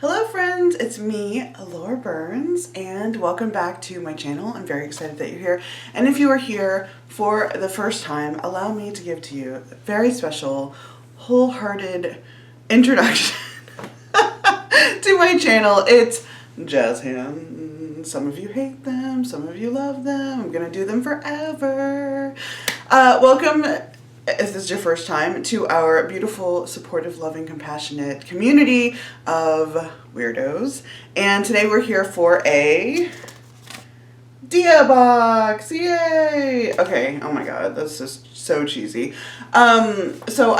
Hello friends, it's me, Allure Burns, and welcome back to my channel. I'm very excited that you're here. And if you are here for the first time, allow me to give to you a very special, wholehearted introduction to my channel. It's jazz hands. Some of you hate them, some of you love them. I'm gonna do them forever. Welcome, if this is your first time, to our beautiful, supportive, loving, compassionate community of weirdos. And today we're here for a Dia box. Yay! Okay, oh my god, that's just so cheesy. So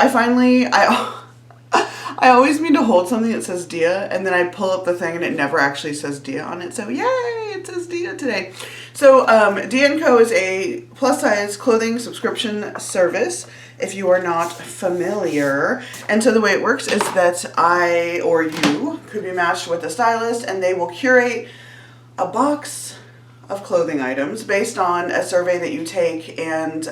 I always mean to hold something that says Dia, and then I pull up the thing and it never actually says Dia on it. So yay, it says Dia today. So Dia & Co is a plus-size clothing subscription service, if you are not familiar. And so the way it works is that I or you could be matched with a stylist, and they will curate a box of clothing items based on a survey that you take and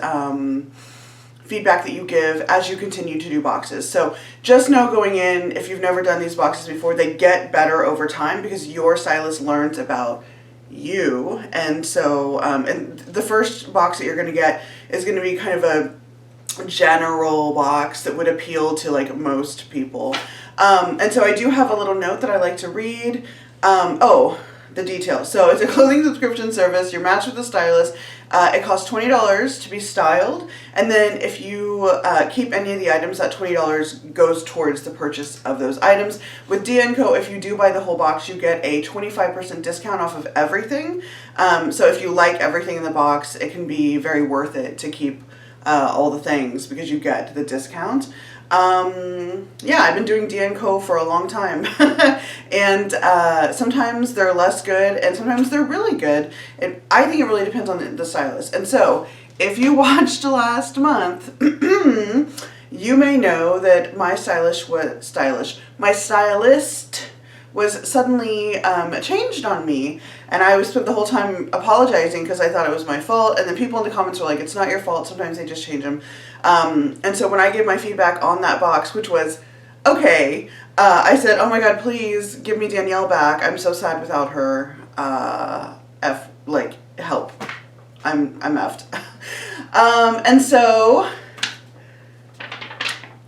feedback that you give as you continue to do boxes. So just know going in, if you've never done these boxes before, they get better over time because your stylist learns about you. And so and the first box that you're going to get is going to be kind of a general box that would appeal to like most people. And so I do have a little note that I like to read. The details. So it's a clothing subscription service. You're matched with a stylist. It costs $20 to be styled. And then if you keep any of the items, that $20 goes towards the purchase of those items. With Dia & Co, if you do buy the whole box, you get a 25% discount off of everything. So if you like everything in the box, it can be very worth it to keep all the things because you get the discount. Yeah, I've been doing Dia & Co for a long time. And sometimes they're less good and sometimes they're really good. And I think it really depends on the stylist. And so if you watched last month, you may know that my stylist was suddenly changed on me, and I spent the whole time apologizing because I thought it was my fault, and then people in the comments were like, it's not your fault, sometimes they just change them. And so when I gave my feedback on that box, which was okay, I said, oh my god, please give me Danielle back, I'm so sad without her, help, I'm effed. And so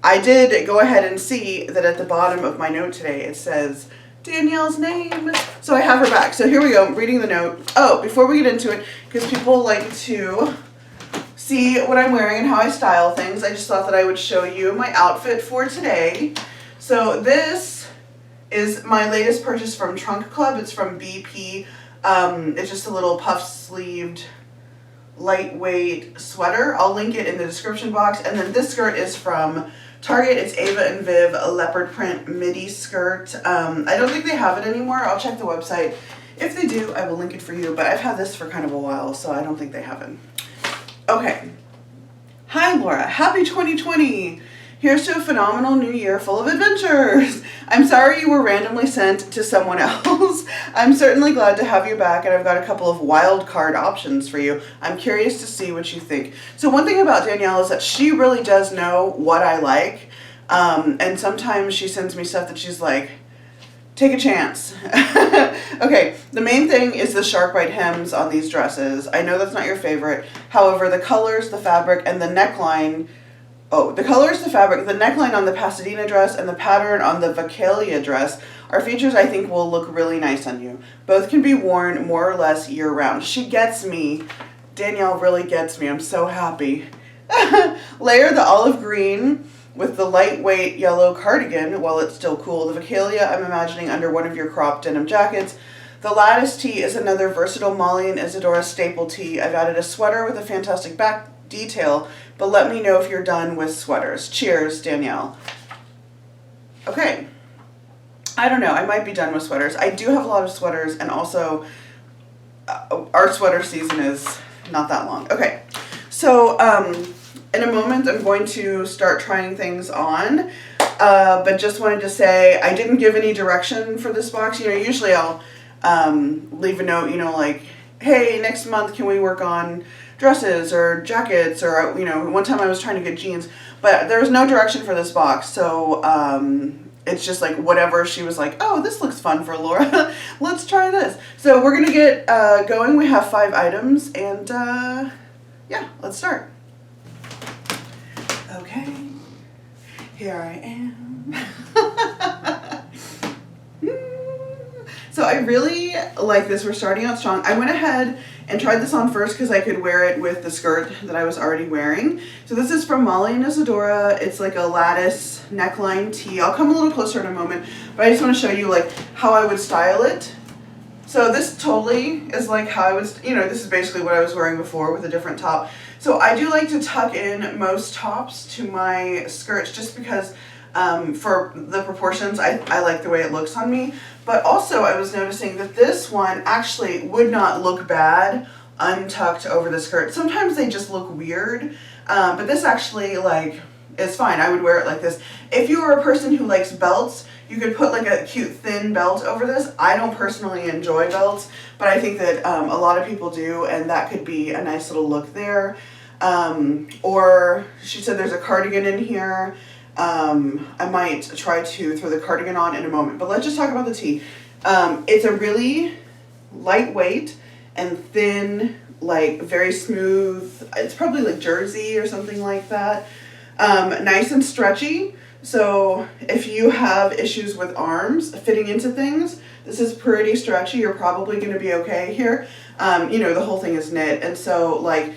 I did go ahead and see that at the bottom of my note today it says Danielle's name. So I have her back. So here we go, I'm reading the note. Oh, before we get into it, because people like to see what I'm wearing and how I style things, I just thought that I would show you my outfit for today. So this is my latest purchase from Trunk Club. It's from BP. It's just a little puff-sleeved, lightweight sweater. I'll link it in the description box. And then this skirt is from Target. It's Ava and Viv, a leopard print midi skirt. I don't think they have it anymore. I'll check the website. If they do, I will link it for you, but I've had this for kind of a while, so I don't think they have it. Okay. Hi, Laura. Happy 2020. Here's to a phenomenal new year full of adventures. I'm sorry you were randomly sent to someone else. I'm certainly glad to have you back, and I've got a couple of wild card options for you. I'm curious to see what you think. So one thing about Danielle is that she really does know what I like, and sometimes she sends me stuff that she's like, take a chance. Okay, the main thing is the shark bite hems on these dresses. I know that's not your favorite. However, the colors, the fabric, and the neckline, the colors, the fabric, the neckline on the Pasadena dress and the pattern on the Vacalia dress are features I think will look really nice on you. Both can be worn more or less year-round. She gets me. Danielle really gets me. I'm so happy. Layer the olive green with the lightweight yellow cardigan while it's still cool. The Vacalia I'm imagining under one of your cropped denim jackets. The lattice tee is another versatile Molly and Isadora staple tee. I've added a sweater with a fantastic back detail, but let me know if you're done with sweaters. Cheers, Danielle. Okay. I don't know. I might be done with sweaters. I do have a lot of sweaters, and also our sweater season is not that long. Okay. So in a moment, I'm going to start trying things on, but just wanted to say I didn't give any direction for this box. You know, usually I'll leave a note, you know, like, hey, next month can we work on dresses or jackets, or, you know, one time I was trying to get jeans, but there was no direction for this box. So it's just like whatever she was like, oh, this looks fun for Laura. Let's try this. So we're going to get going. We have 5 items and yeah, let's start. Okay, here I am. So I really like this. We're starting out strong. I went ahead and tried this on first because I could wear it with the skirt that I was already wearing. So this is from Molly and Isadora. It's like a lattice neckline tee. I'll come a little closer in a moment, but I just want to show you like how I would style it. So this totally is like how I was, you know, this is basically what I was wearing before with a different top. So I do like to tuck in most tops to my skirts just because for the proportions, I like the way it looks on me. But also I was noticing that this one actually would not look bad untucked over the skirt. Sometimes they just look weird, but this actually like is fine. I would wear it like this. If you are a person who likes belts, you could put like a cute thin belt over this. I don't personally enjoy belts, but I think that a lot of people do, and that could be a nice little look there. Or she said there's a cardigan in here. I might try to throw the cardigan on in a moment, but let's just talk about the tee. It's a really lightweight and thin, like very smooth. It's probably like jersey or something like that. Nice and stretchy. So if you have issues with arms fitting into things, this is pretty stretchy. You're probably going to be okay here. You know, the whole thing is knit. And so like,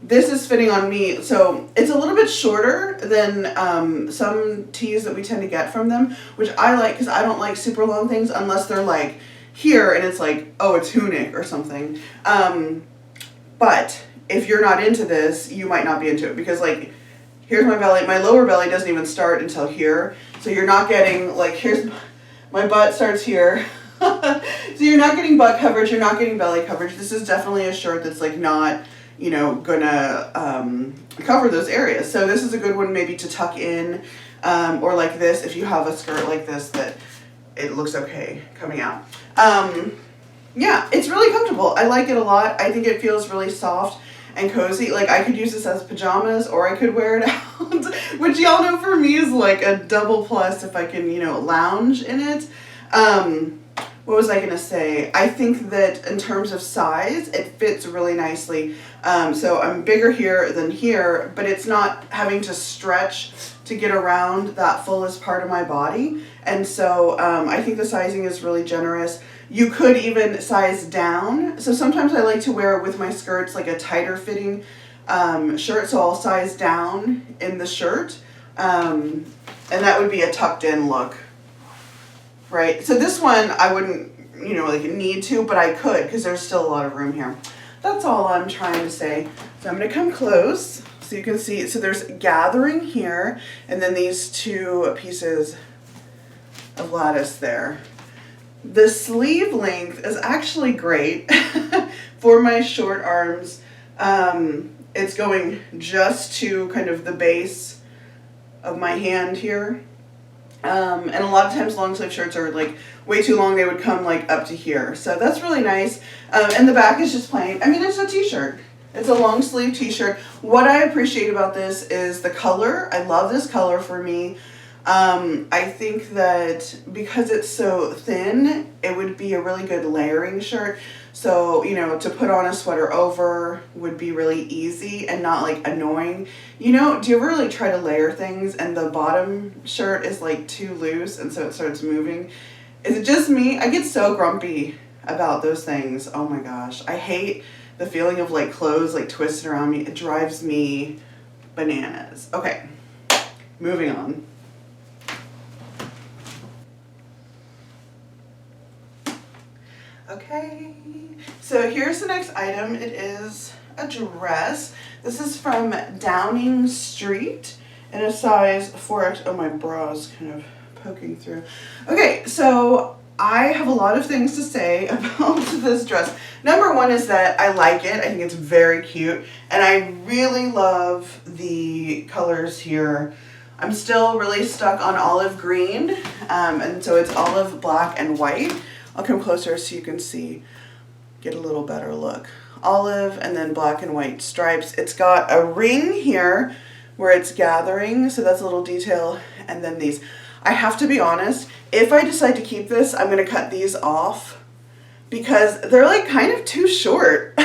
this is fitting on me. So it's a little bit shorter than some tees that we tend to get from them, which I like because I don't like super long things unless they're like here and it's like, oh, it's tunic or something. But if you're not into this, you might not be into it because like, here's my belly. My lower belly doesn't even start until here. So you're not getting like, here's my butt starts here. So you're not getting butt coverage. You're not getting belly coverage. This is definitely a shirt that's like not, you know, gonna cover those areas. So this is a good one maybe to tuck in or like this if you have a skirt like this that it looks okay coming out. Yeah, it's really comfortable. I like it a lot. I think it feels really soft and cozy. Like I could use this as pajamas or I could wear it out, which y'all know for me is like a double plus if I can, you know, lounge in it. What was I going to say? I think that in terms of size, it fits really nicely. So I'm bigger here than here, but it's not having to stretch to get around that fullest part of my body. And so I think the sizing is really generous. You could even size down. So sometimes I like to wear it with my skirts, like a tighter fitting shirt. So I'll size down in the shirt. And that would be a tucked in look. Right, so this one I wouldn't, you know, like need to, but I could because there's still a lot of room here. That's all I'm trying to say. So I'm going to come close so you can see. So there's gathering here and then these 2 pieces of lattice there. The sleeve length is actually great for my short arms. It's going just to kind of the base of my hand here. And a lot of times long sleeve shirts are like way too long. They would come like up to here. So that's really nice. And the back is just plain. I mean, it's a t-shirt. It's a long sleeve t-shirt. What I appreciate about this is the color. I love this color for me. I think that because it's so thin, it would be a really good layering shirt. So, you know, to put on a sweater over would be really easy and not like annoying. You know, do you ever really try to layer things and the bottom shirt is like too loose and so it starts moving? Is it just me? I get so grumpy about those things. Oh my gosh. I hate the feeling of like clothes like twisted around me. It drives me bananas. Okay, moving on. Okay, so here's the next item. It is a dress. This is from Downing Street in a size 4X. Oh, my bra is kind of poking through. Okay, so I have a lot of things to say about this dress. Number one is that I like it. I think it's very cute. And I really love the colors here. I'm still really stuck on olive green. And so it's olive, black, and white. I'll come closer so you can see, get a little better look. Olive and then black and white stripes. It's got a ring here where it's gathering, so that's a little detail. And then these. I have to be honest, if I decide to keep this, I'm going to cut these off because they're like kind of too short.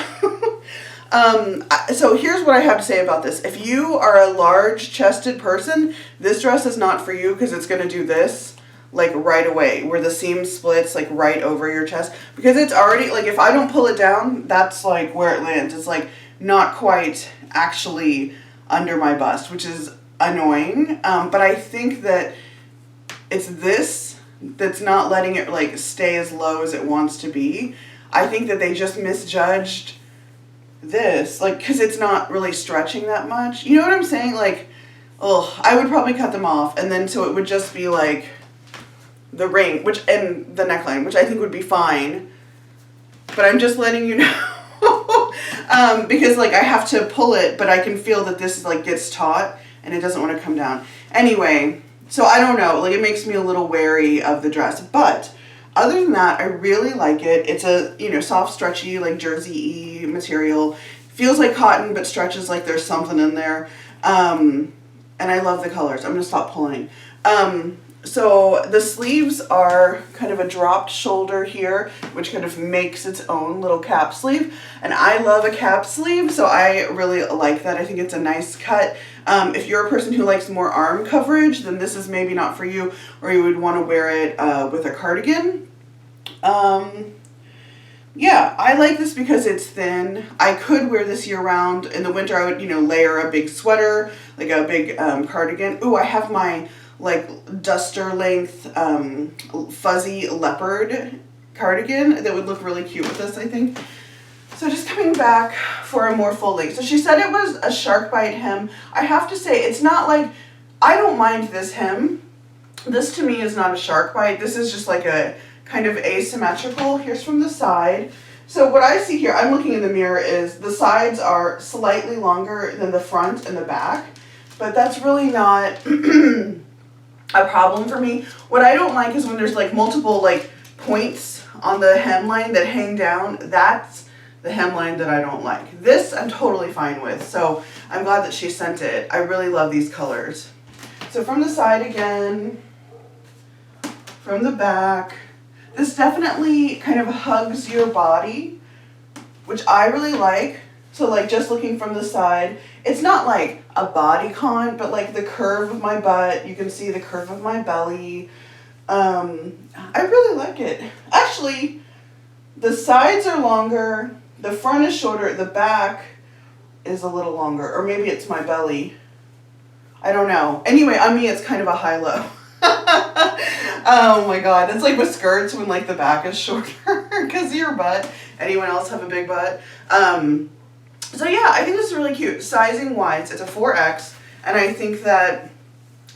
So here's what I have to say about this. If you are a large chested person, this dress is not for you because it's going to do this like right away where the seam splits like right over your chest because it's already like if I don't pull it down, that's like where it lands. It's like not quite actually under my bust, which is annoying. But I think that it's this that's not letting it like stay as low as it wants to be. I think that they just misjudged this, like, because it's not really stretching that much. You know what I'm saying? Like, oh, I would probably cut them off, and then so it would just be like the ring, and the neckline, which I think would be fine. But I'm just letting you know because like I have to pull it, but I can feel that this like gets taut and it doesn't want to come down. Anyway, so I don't know. Like it makes me a little wary of the dress, but other than that, I really like it. It's a, soft, stretchy, like jersey-y material. Feels like cotton, but stretches like there's something in there. And I love the colors. I'm going to stop pulling. So the sleeves are kind of a dropped shoulder here, which kind of makes its own little cap sleeve. And I love a cap sleeve, so I really like that. I think it's a nice cut. If you're a person who likes more arm coverage, then this is maybe not for you, or you would want to wear it with a cardigan. Yeah, I like this because it's thin. I could wear this year round. In the winter, I would, layer a big sweater, like a big cardigan. Ooh, I have my like duster length fuzzy leopard cardigan that would look really cute with this, I think. So just coming back for a more full length. So she said it was a shark bite hem. I have to say, it's not like, I don't mind this hem. This to me is not a shark bite. This is just like a kind of asymmetrical. Here's from the side. So what I see here, I'm looking in the mirror, is the sides are slightly longer than the front and the back, but that's really not a problem for me. What I don't like is when there's like multiple like points on the hemline that hang down. That's the hemline that I don't like. This I'm totally fine with, so I'm glad that she sent it. I really love these colors. So from the side again, from the back, this definitely kind of hugs your body, which I really like. So like just looking from the side, it's not like a bodycon, but like the curve of my butt, you can see the curve of my belly. I really like it. Actually, the sides are longer, the front is shorter, the back is a little longer, or maybe it's my belly. I don't know. Anyway, on me it's kind of a high-low. Oh my god, it's like with skirts when like the back is shorter because of your butt. Anyone else have a big butt? So yeah, I think this is really cute. Sizing wise, it's a 4X, and I think that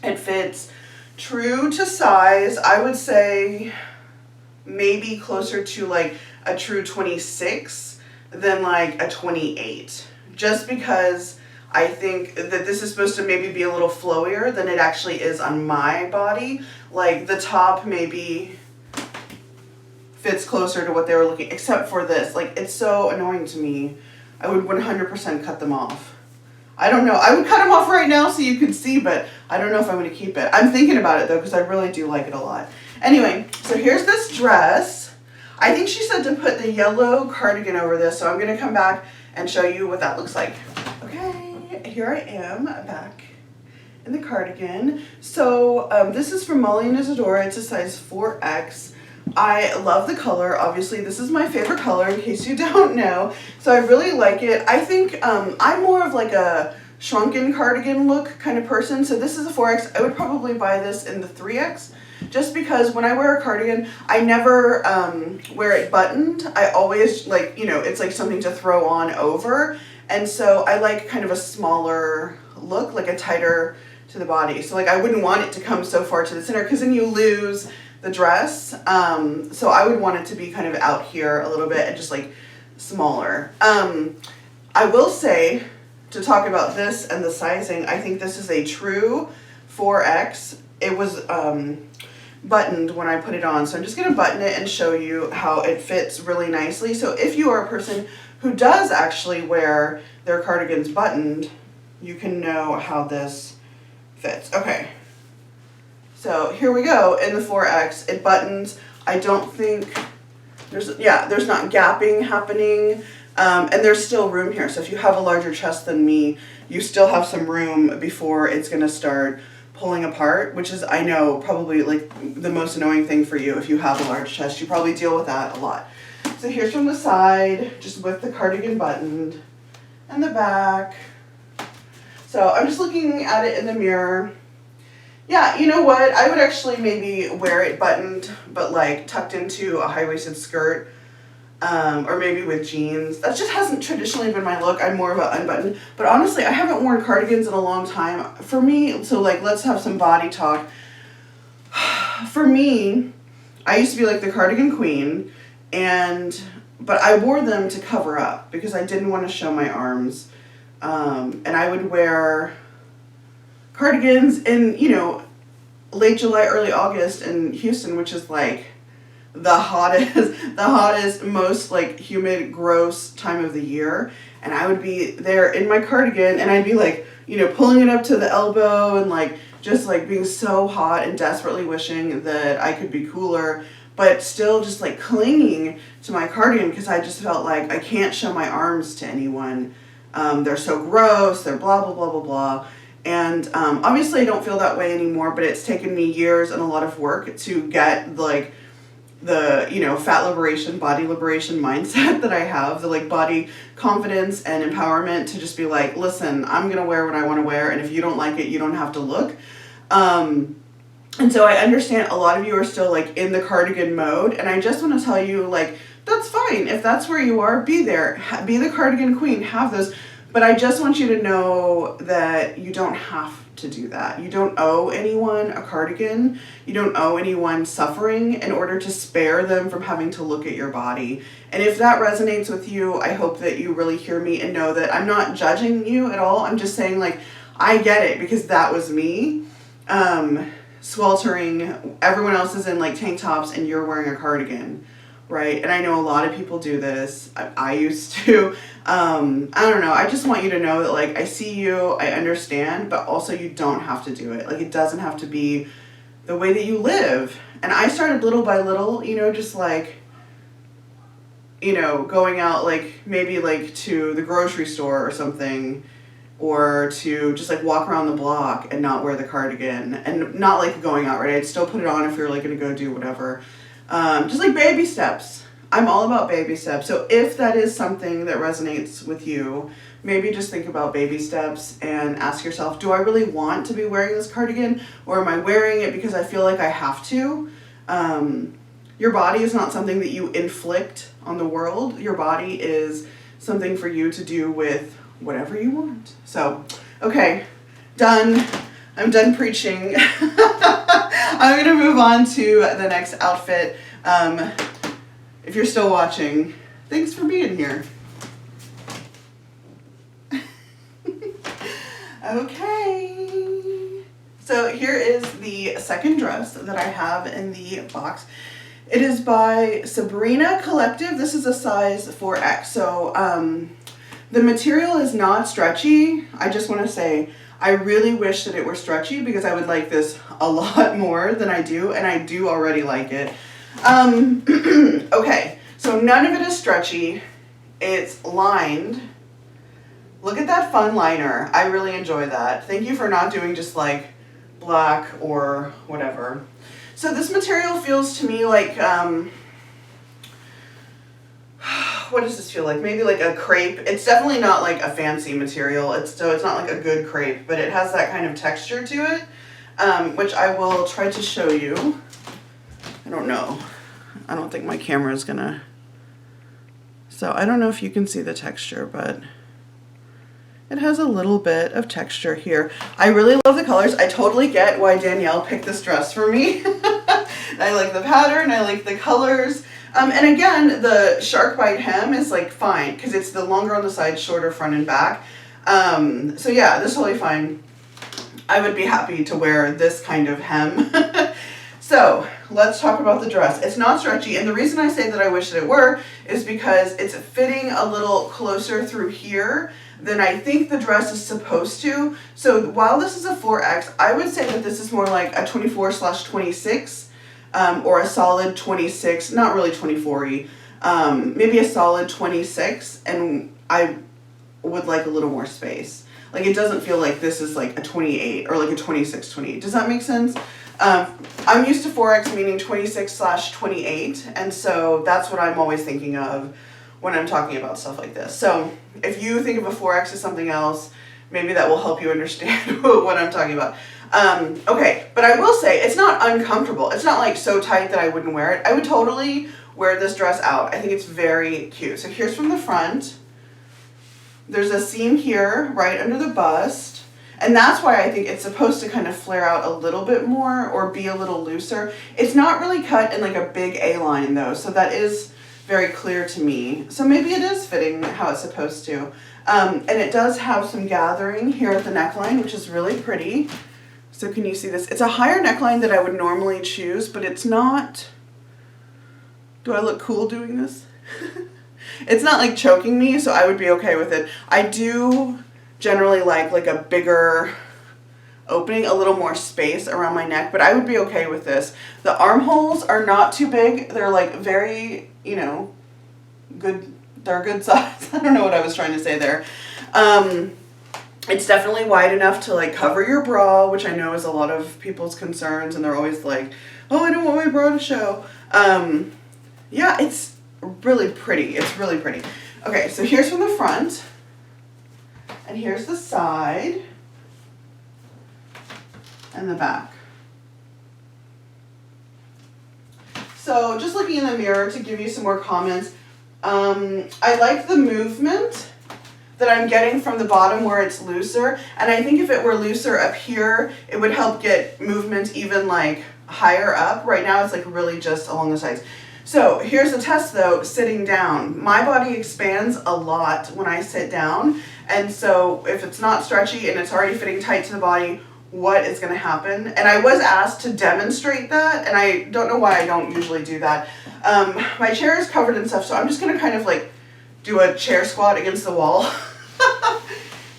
it fits true to size. I would say maybe closer to like a true 26 than like a 28, just because I think that this is supposed to maybe be a little flowier than it actually is on my body. Like the top maybe fits closer to what they were looking, except for this. Like it's so annoying to me. I would 100% cut them off. I don't know. I would cut them off right now so you could see, but I don't know if I'm going to keep it. I'm thinking about it though because I really do like it a lot. Anyway, so here's this dress. I think she said to put the yellow cardigan over this, so I'm going to come back and show you what that looks like. Okay, here I am back in the cardigan. So this is from Molly and Isadora. It's a size 4X. I love the color. Obviously, this is my favorite color in case you don't know. So I really like it. I think I'm more of like a shrunken cardigan look kind of person. So this is a 4X. I would probably buy this in the 3X just because when I wear a cardigan, I never wear it buttoned. I always like, it's like something to throw on over. And so I like kind of a smaller look, like a tighter to the body. So like I wouldn't want it to come so far to the center because then you lose the dress. So I would want it to be kind of out here a little bit and just like smaller. I will say, to talk about this and the sizing, I think this is a true 4X. It was buttoned when I put it on. So I'm just going to button it and show you how it fits really nicely. So if you are a person who does actually wear their cardigans buttoned, you can know how this fits. Okay. So here we go in the 4X. It buttons. I don't think there's not gapping happening. And there's still room here. So if you have a larger chest than me, you still have some room before it's going to start pulling apart, which is, I know, probably like the most annoying thing for you if you have a large chest. You probably deal with that a lot. So here's from the side, just with the cardigan buttoned, and the back. So I'm just looking at it in the mirror. Yeah, you know what? I would actually maybe wear it buttoned, but like tucked into a high-waisted skirt, or maybe with jeans. That just hasn't traditionally been my look. I'm more of an unbuttoned. But honestly, I haven't worn cardigans in a long time. For me, so like, let's have some body talk. For me, I used to be like the cardigan queen, but I wore them to cover up because I didn't want to show my arms. And I would wear cardigans in, late July, early August in Houston, which is like the hottest, most like humid, gross time of the year. And I would be there in my cardigan and I'd be like, pulling it up to the elbow and like, just like being so hot and desperately wishing that I could be cooler, but still just like clinging to my cardigan because I just felt like I can't show my arms to anyone. They're so gross, they're blah, blah, blah, blah, blah. And obviously I don't feel that way anymore, but it's taken me years and a lot of work to get like the, fat liberation, body liberation mindset that I have, the like body confidence and empowerment to just be like, listen, I'm going to wear what I want to wear. And if you don't like it, you don't have to look. And so I understand a lot of you are still like in the cardigan mode. And I just want to tell you, like, that's fine. If that's where you are, be there. Be the cardigan queen. Have those. But I just want you to know that you don't have to do that. You don't owe anyone a cardigan. You don't owe anyone suffering in order to spare them from having to look at your body. And if that resonates with you, I hope that you really hear me and know that I'm not judging you at all. I'm just saying, like, I get it because that was me. Sweltering, everyone else is in like tank tops and you're wearing a cardigan, right? And I know a lot of people do this. I used to. I don't know. I just want you to know that like I see you, I understand, but also you don't have to do it. Like it doesn't have to be the way that you live. And I started little by little, just like, going out like maybe like to the grocery store or something, or to just like walk around the block and not wear the cardigan and not like going out, right? I'd still put it on if we were like going to go do whatever. Just like baby steps. I'm all about baby steps. So if that is something that resonates with you, maybe just think about baby steps and ask yourself, do I really want to be wearing this cardigan, or am I wearing it because I feel like I have to? Your body is not something that you inflict on the world. Your body is something for you to do with whatever you want. So, okay, done. I'm done preaching. I'm going to move on to the next outfit. If you're still watching, thanks for being here. Okay. So here is the second dress that I have in the box. It is by Sabrina Collective. This is a size 4X. So, the material is not stretchy. I just want to say, I really wish that it were stretchy because I would like this a lot more than I do, and I do already like it. Okay, so none of it is stretchy. It's lined. Look at that fun liner. I really enjoy that. Thank you for not doing just like black or whatever. So this material feels to me like, what does this feel like? Maybe like a crepe. It's definitely not like a fancy material. It's not like a good crepe, but it has that kind of texture to it, which I will try to show you. I don't know. I don't think my camera is gonna. So I don't know if you can see the texture, but it has a little bit of texture here. I really love the colors. I totally get why Danielle picked this dress for me. I like the pattern. I like the colors. And again, the shark bite hem is like fine because it's the longer on the side, shorter front and back. So yeah, this is totally fine. I would be happy to wear this kind of hem. So let's talk about the dress. It's not stretchy, and the reason I say that I wish that it were is because it's fitting a little closer through here than I think the dress is supposed to. So while this is a 4X, I would say that this is more like a 24/26, or a solid 26, not really 24-y, maybe a solid 26, and I would like a little more space. Like, it doesn't feel like this is like a 28 or like a 26/28. Does that make sense? I'm used to 4X meaning 26/28, and so that's what I'm always thinking of when I'm talking about stuff like this. So if you think of a 4X as something else, maybe that will help you understand what I'm talking about. Okay, but I will say it's not uncomfortable. It's not like so tight that I wouldn't wear it. I would totally wear this dress out. I think it's very cute. So here's from the front. There's a seam here right under the bust. And that's why I think it's supposed to kind of flare out a little bit more or be a little looser. It's not really cut in like a big A-line though, so that is very clear to me. So maybe it is fitting how it's supposed to. And it does have some gathering here at the neckline, which is really pretty. So can you see this? It's a higher neckline than I would normally choose, but it's not... Do I look cool doing this? It's not like choking me, so I would be okay with it. I do generally like a bigger opening, a little more space around my neck, but I would be okay with this. The armholes are not too big. They're like very, you know, good. They're a good size. I don't know what I was trying to say there. It's definitely wide enough to like cover your bra, which I know is a lot of people's concerns, and they're always like, oh, I don't want my bra to show. Yeah, it's really pretty. It's really pretty. Okay, so here's from the front, and here's the side, and the back. So just looking in the mirror to give you some more comments, I like the movement that I'm getting from the bottom where it's looser, and I think if it were looser up here, it would help get movement even like higher up. Right now it's like really just along the sides. So here's the test though, sitting down. My body expands a lot when I sit down, and so if it's not stretchy and it's already fitting tight to the body, what is going to happen? And I was asked to demonstrate that, and I don't know why I don't usually do that. My chair is covered in stuff, so I'm just going to kind of like do a chair squat against the wall.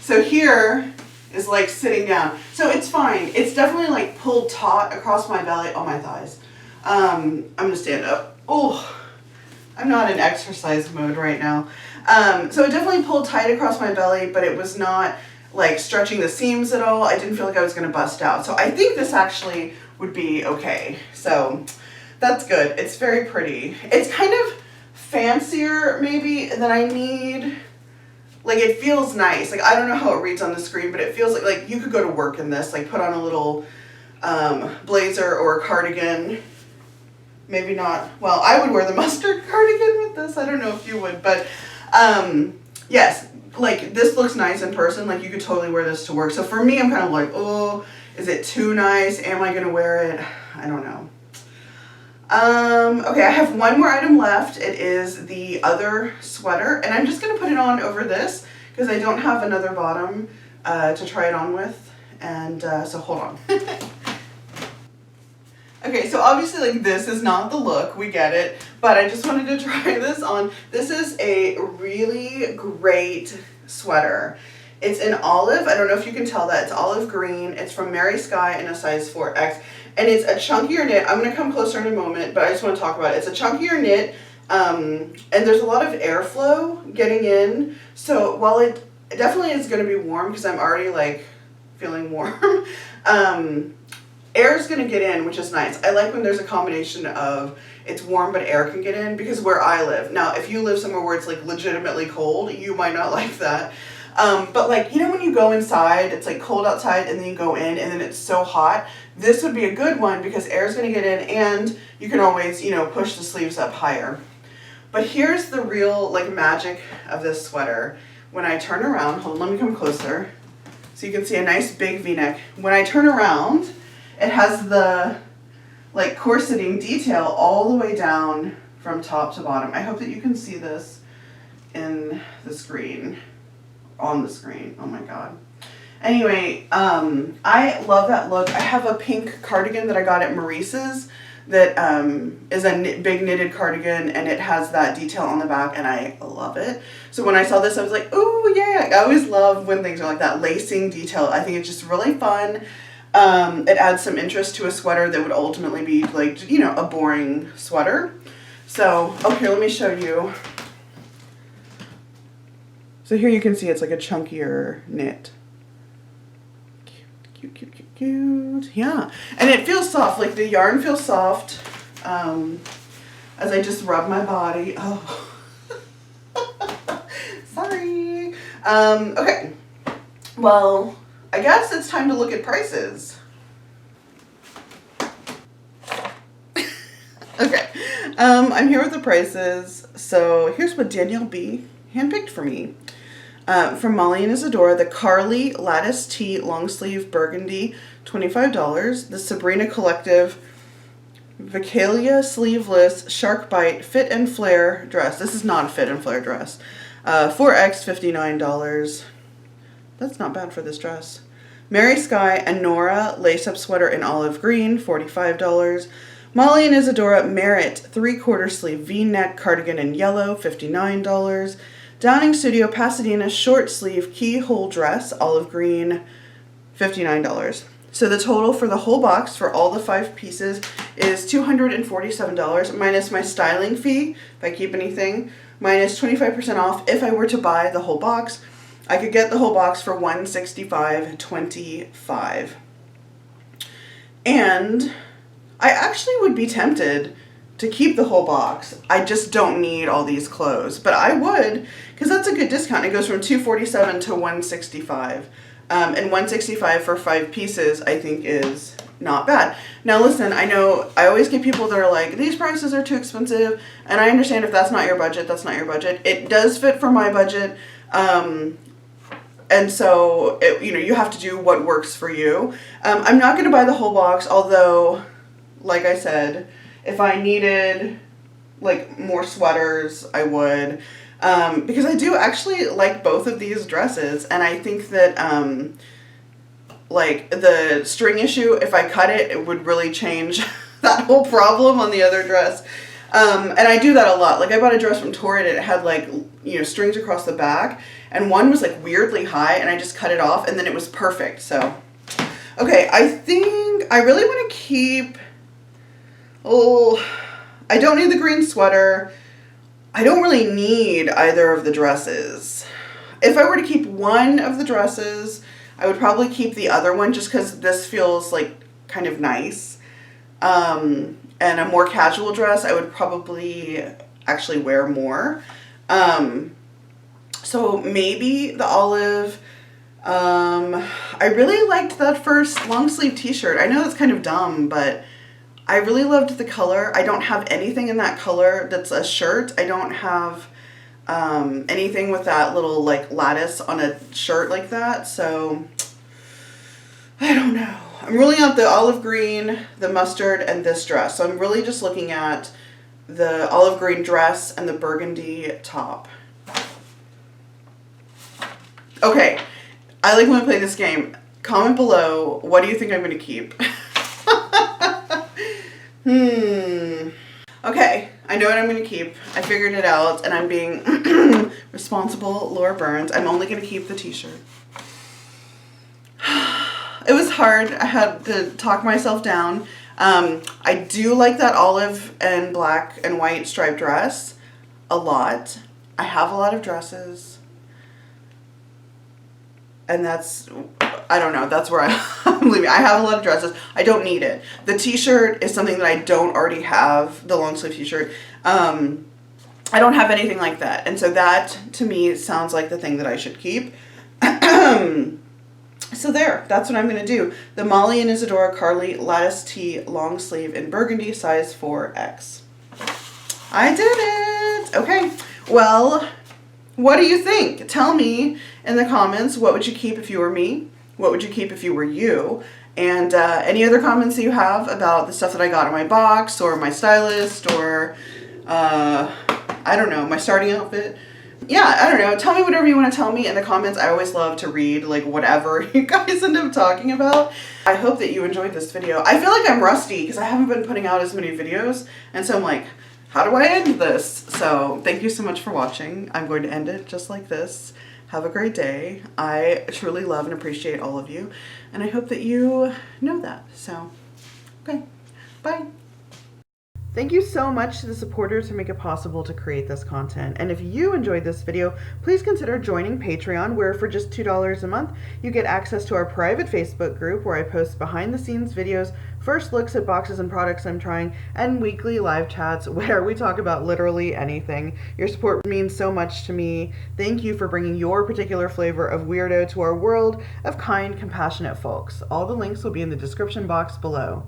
So here is like sitting down. So it's fine. It's definitely like pulled taut across my belly, on my thighs. I'm going to stand up. Oh, I'm not in exercise mode right now. So it definitely pulled tight across my belly, but it was not like stretching the seams at all. I didn't feel like I was going to bust out. So I think this actually would be okay. So that's good. It's very pretty. It's kind of fancier maybe than I need. Like, it feels nice. Like, I don't know how it reads on the screen, but it feels like you could go to work in this. Like, put on a little blazer or a cardigan. Maybe not. Well, I would wear the mustard cardigan with this. I don't know if you would, but yes, like this looks nice in person. Like you could totally wear this to work. So for me, I'm kind of like, oh, is it too nice? Am I going to wear it? I don't know. Okay, I have one more item left. It is the other sweater, and I'm just going to put it on over this because I don't have another bottom to try it on with. And so hold on. Okay, so obviously like this is not the look, we get it, but I just wanted to try this on. This is a really great sweater. It's in olive. I don't know if you can tell that. It's olive green. It's from Mary Sky in a size 4X, and it's a chunkier knit. I'm going to come closer in a moment, but I just want to talk about it. It's a chunkier knit, and there's a lot of airflow getting in, so while it definitely is going to be warm because I'm already like feeling warm, air is going to get in, which is nice. I like when there's a combination of it's warm but air can get in, because where I live, now if you live somewhere where it's like legitimately cold, you might not like that. But like, you know when you go inside, it's like cold outside and then you go in and then it's so hot, this would be a good one because air is going to get in and you can always, you know, push the sleeves up higher. But here's the real like magic of this sweater. When I turn around, hold on, let me come closer so you can see a nice big V-neck. When I turn around, it has the like corseting detail all the way down from top to bottom. I hope that you can see this in the screen, on the screen. Oh my God. Anyway, I love that look. I have a pink cardigan that I got at Maurice's that is a big knitted cardigan, and it has that detail on the back, and I love it. So when I saw this, I was like, oh yeah, I always love when things are like that, lacing detail. I think it's just really fun. It adds some interest to a sweater that would ultimately be like, you know, a boring sweater. So, oh, here, let me show you. So here you can see it's like a chunkier knit. Cute, cute, cute, cute. Yeah. And it feels soft. Like the yarn feels soft as I just rub my body. Oh. Sorry. Okay. Well, I guess it's time to look at prices. Okay. I'm here with the prices. So here's what Danielle B handpicked for me. From Molly and Isadora, the Carly Lattice Tee Long Sleeve Burgundy, $25. The Sabrina Collective Vicalia Sleeveless Shark Bite Fit and Flare Dress. This is not a fit and flare dress. 4X, $59. That's not bad for this dress. Mary Sky and Nora Lace-Up Sweater in Olive Green, $45. Molly and Isadora Merit 3/4 Sleeve V-Neck Cardigan in Yellow, $59. Downing Studio Pasadena Short Sleeve Keyhole Dress, Olive Green, $59. So the total for the whole box for all the 5 pieces is $247 minus my styling fee, if I keep anything, minus 25% off. If I were to buy the whole box, I could get the whole box for $165.25. And I actually would be tempted to keep the whole box. I just don't need all these clothes, but I would, because that's a good discount. It goes from $247 to $165, and $165 for 5 pieces I think is not bad. Now listen, I know I always get people that are like, these prices are too expensive, and I understand if that's not your budget, that's not your budget. It does fit for my budget, and so you know, you have to do what works for you. I'm not going to buy the whole box, although, like I said, if I needed like more sweaters, I would, because I do actually like both of these dresses, and I think that like the string issue, if I cut it, it would really change that whole problem on the other dress. And I do that a lot. Like I bought a dress from Torrid, and it had like, you know, strings across the back, and one was like weirdly high, and I just cut it off, and then it was perfect. So, okay, I think I really want to keep. Oh, I don't need the green sweater. I don't really need either of the dresses. If I were to keep one of the dresses, I would probably keep the other one just because this feels like kind of nice. And a more casual dress, I would probably actually wear more. So maybe the olive. I really liked that first long sleeve t-shirt. I know that's kind of dumb, but I really loved the color. I don't have anything in that color that's a shirt. I don't have anything with that little like lattice on a shirt like that. So I don't know. I'm ruling out the olive green, the mustard, and this dress. So I'm really just looking at the olive green dress and the burgundy top. Okay, I like when we play this game. Comment below, what do you think I'm going to keep? Okay, I know what I'm going to keep. I figured it out, and I'm being responsible, Laura Burns. I'm only going to keep the t-shirt. It was hard. I had to talk myself down. I do like that olive and black and white striped dress a lot. I have a lot of dresses. And that's, I don't know, that's where I'm leaving. I have a lot of dresses. I don't need it. The t-shirt is something that I don't already have, the long sleeve t-shirt. I don't have anything like that. And so that, to me, sounds like the thing that I should keep. So there, that's what I'm going to do. The Molly and Isadora Carly Lattice Tee Long Sleeve in Burgundy, size 4X. I did it! Okay, well, what do you think? Tell me in the comments, what would you keep if you were me? What would you keep if you were you? And any other comments that you have about the stuff that I got in my box, or my stylist, or I don't know, my starting outfit. yeah, I don't know. Tell me whatever you want to tell me in the comments. I always love to read like whatever you guys end up talking about. I hope that you enjoyed this video. I feel like I'm rusty because I haven't been putting out as many videos. And so I'm like, how do I end this? So thank you so much for watching. I'm going to end it just like this. Have a great day. I truly love and appreciate all of you. And I hope that you know that. So, okay, bye. Thank you so much to the supporters who make it possible to create this content. And if you enjoyed this video, please consider joining Patreon, where for just $2 a month, you get access to our private Facebook group where I post behind the scenes videos, first looks at boxes and products I'm trying, and weekly live chats where we talk about literally anything. Your support means so much to me. Thank you for bringing your particular flavor of weirdo to our world of kind, compassionate folks. All the links will be in the description box below.